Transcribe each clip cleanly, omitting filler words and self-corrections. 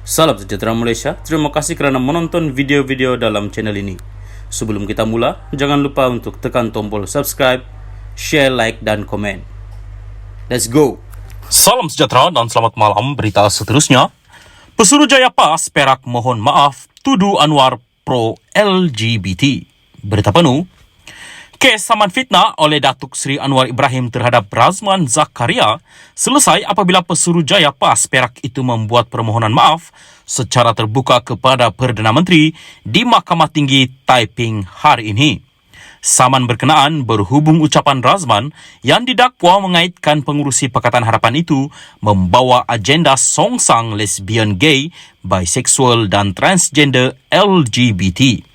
Salam sejahtera Malaysia, terima kasih kerana menonton video-video dalam channel ini. Sebelum kita mula, jangan lupa untuk tekan tombol subscribe, share, like, dan komen. Let's go! Salam sejahtera dan selamat malam. Berita seterusnya, Pesuruhjaya PAS Perak mohon maaf tuduh Anwar pro LGBT. Berita penuh, kes saman fitnah oleh Datuk Seri Anwar Ibrahim terhadap Razman Zakaria selesai apabila Pesuruhjaya PAS Perak itu membuat permohonan maaf secara terbuka kepada Perdana Menteri di Mahkamah Tinggi Taiping hari ini. Saman berkenaan berhubung ucapan Razman yang didakwa mengaitkan pengurusi Pakatan Harapan itu membawa agenda songsang lesbian, gay, biseksual dan transgender LGBT.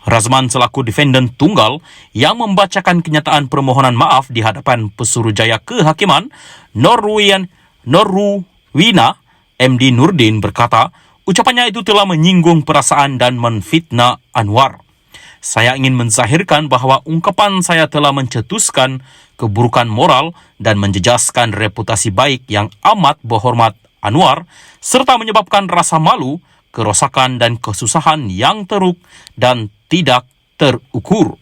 Razman selaku defendant tunggal yang membacakan kenyataan permohonan maaf di hadapan Pesuruhjaya Kehakiman Norwina MD Nurdin berkata, ucapannya itu telah menyinggung perasaan dan menfitnah Anwar. Saya ingin menzahirkan bahawa ungkapan saya telah mencetuskan keburukan moral dan menjejaskan reputasi baik yang amat berhormat Anwar serta menyebabkan rasa malu, kerosakan dan kesusahan yang teruk dan tidak terukur.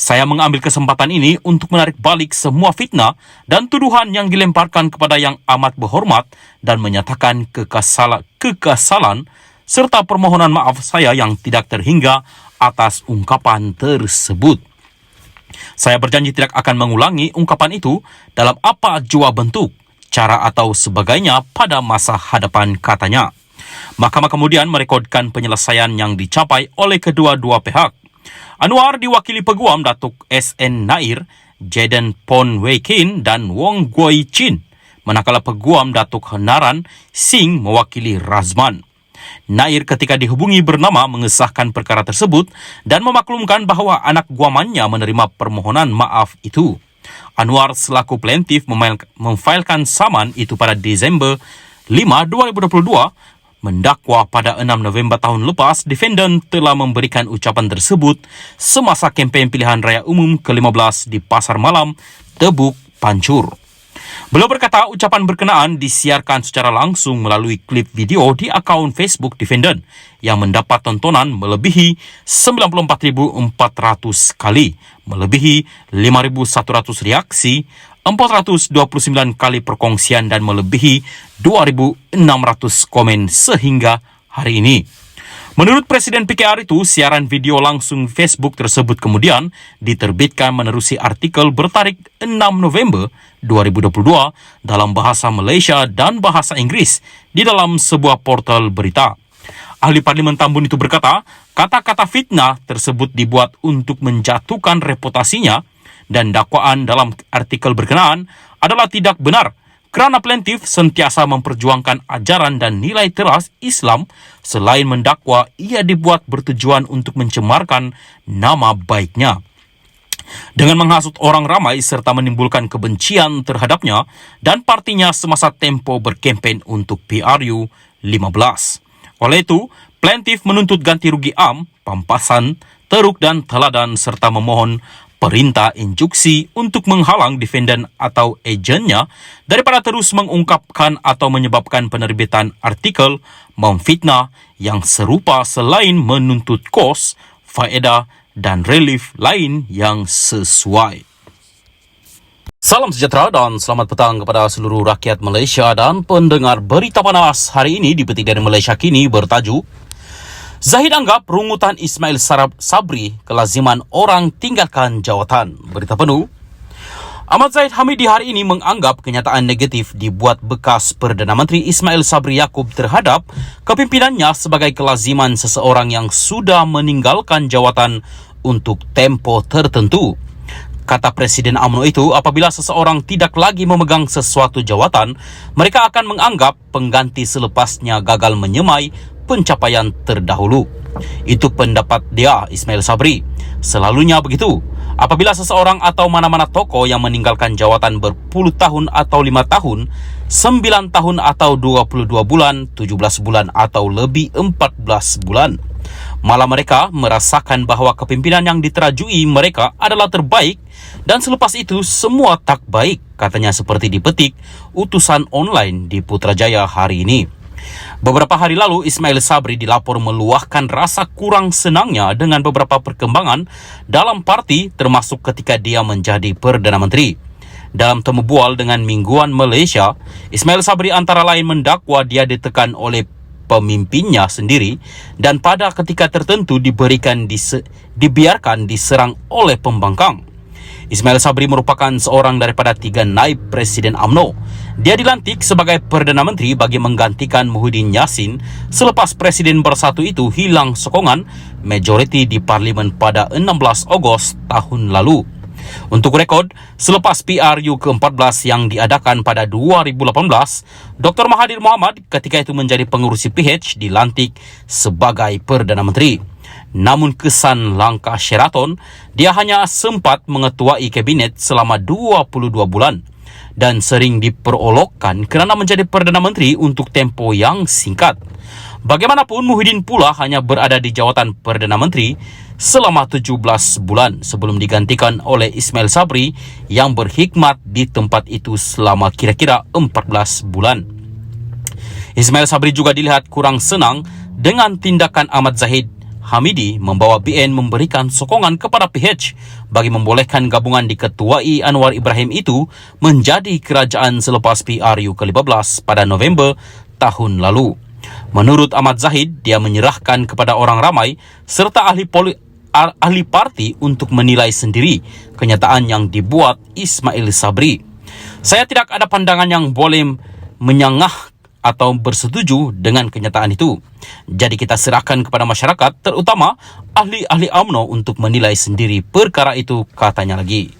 Saya mengambil kesempatan ini untuk menarik balik semua fitnah dan tuduhan yang dilemparkan kepada yang amat berhormat dan menyatakan kekesalan serta permohonan maaf saya yang tidak terhingga atas ungkapan tersebut. Saya berjanji tidak akan mengulangi ungkapan itu dalam apa jua bentuk, cara atau sebagainya pada masa hadapan, katanya. Mahkamah kemudian merekodkan penyelesaian yang dicapai oleh kedua-dua pihak. Anwar diwakili Peguam Datuk SN Nair, Jaden Pon Wei Kin dan Wong Guai Chin, manakala Peguam Datuk Henaran Singh mewakili Razman. Nair ketika dihubungi bernama mengesahkan perkara tersebut dan memaklumkan bahawa anak guamannya menerima permohonan maaf itu. Anwar selaku plaintiff memfailkan saman itu pada Disember 5, 2022, mendakwa pada 6 November tahun lepas defendant telah memberikan ucapan tersebut semasa kempen pilihan raya umum ke-15 di Pasar Malam, Tebuk, Pancur. Beliau berkata ucapan berkenaan disiarkan secara langsung melalui klip video di akaun Facebook defendant yang mendapat tontonan melebihi 94,400 kali, melebihi 5,100 reaksi, 429 kali perkongsian dan melebihi 2,600 komen sehingga hari ini. Menurut Presiden PKR itu, siaran video langsung Facebook tersebut kemudian diterbitkan menerusi artikel bertarikh 6 November 2022 dalam bahasa Malaysia dan bahasa Inggris di dalam sebuah portal berita. Ahli Parlimen Tambun itu berkata, kata-kata fitnah tersebut dibuat untuk menjatuhkan reputasinya dan dakwaan dalam artikel berkenaan adalah tidak benar kerana plaintiff sentiasa memperjuangkan ajaran dan nilai teras Islam selain mendakwa ia dibuat bertujuan untuk mencemarkan nama baiknya dengan menghasut orang ramai serta menimbulkan kebencian terhadapnya dan partinya semasa tempoh berkempen untuk PRU 15. Oleh itu, plaintiff menuntut ganti rugi am, pampasan, teruk dan teladan serta memohon perintah injuksi untuk menghalang defendant atau ejennya daripada terus mengungkapkan atau menyebabkan penerbitan artikel memfitnah yang serupa selain menuntut kos, faedah dan relief lain yang sesuai. Salam sejahtera dan selamat petang kepada seluruh rakyat Malaysia dan pendengar berita panas hari ini dipetik dari Malaysia Kini bertajuk Zahid anggap rungutan Ismail Sabri kelaziman orang tinggalkan jawatan. Berita penuh, Ahmad Zahid Hamidi hari ini menganggap kenyataan negatif dibuat bekas Perdana Menteri Ismail Sabri Yaakob terhadap kepimpinannya sebagai kelaziman seseorang yang sudah meninggalkan jawatan untuk tempoh tertentu. Kata Presiden UMNO itu, apabila seseorang tidak lagi memegang sesuatu jawatan, mereka akan menganggap pengganti selepasnya gagal menyemai pencapaian terdahulu. Itu pendapat dia, Ismail Sabri. Selalunya begitu. Apabila seseorang atau mana-mana tokoh yang meninggalkan jawatan berpuluh tahun atau 5 tahun, 9 tahun atau 22 bulan, 17 bulan atau lebih 14 bulan, malah mereka merasakan bahawa kepimpinan yang diterajui mereka adalah terbaik dan selepas itu semua tak baik, katanya seperti dipetik utusan online di Putrajaya hari ini. Beberapa hari lalu, Ismail Sabri dilapor meluahkan rasa kurang senangnya dengan beberapa perkembangan dalam parti, termasuk ketika dia menjadi Perdana Menteri. Dalam temu bual dengan Mingguan Malaysia, Ismail Sabri antara lain mendakwa dia ditekan oleh pemimpinnya sendiri dan pada ketika tertentu dibiarkan diserang oleh pembangkang. Ismail Sabri merupakan seorang daripada 3 naib Presiden UMNO. Dia dilantik sebagai Perdana Menteri bagi menggantikan Muhyiddin Yassin selepas Presiden Bersatu itu hilang sokongan majoriti di Parlimen pada 16 Ogos tahun lalu. Untuk rekod, selepas PRU ke-14 yang diadakan pada 2018, Dr. Mahathir Mohamad ketika itu menjadi pengurusi PH dilantik sebagai Perdana Menteri. Namun kesan langkah Sheraton, dia hanya sempat mengetuai kabinet selama 22 bulan dan sering diperolokkan kerana menjadi Perdana Menteri untuk tempoh yang singkat. Bagaimanapun, Muhyiddin pula hanya berada di jawatan Perdana Menteri selama 17 bulan sebelum digantikan oleh Ismail Sabri yang berkhidmat di tempat itu selama kira-kira 14 bulan. Ismail Sabri juga dilihat kurang senang dengan tindakan Ahmad Zahid Hamidi membawa BN memberikan sokongan kepada PH bagi membolehkan gabungan diketuai Anwar Ibrahim itu menjadi kerajaan selepas PRU ke-15 pada November tahun lalu. Menurut Ahmad Zahid, dia menyerahkan kepada orang ramai serta ahli parti untuk menilai sendiri kenyataan yang dibuat Ismail Sabri. Saya tidak ada pandangan yang boleh menyangah atau bersetuju dengan kenyataan itu. Jadi kita serahkan kepada masyarakat, terutama ahli-ahli UMNO untuk menilai sendiri perkara itu, katanya lagi.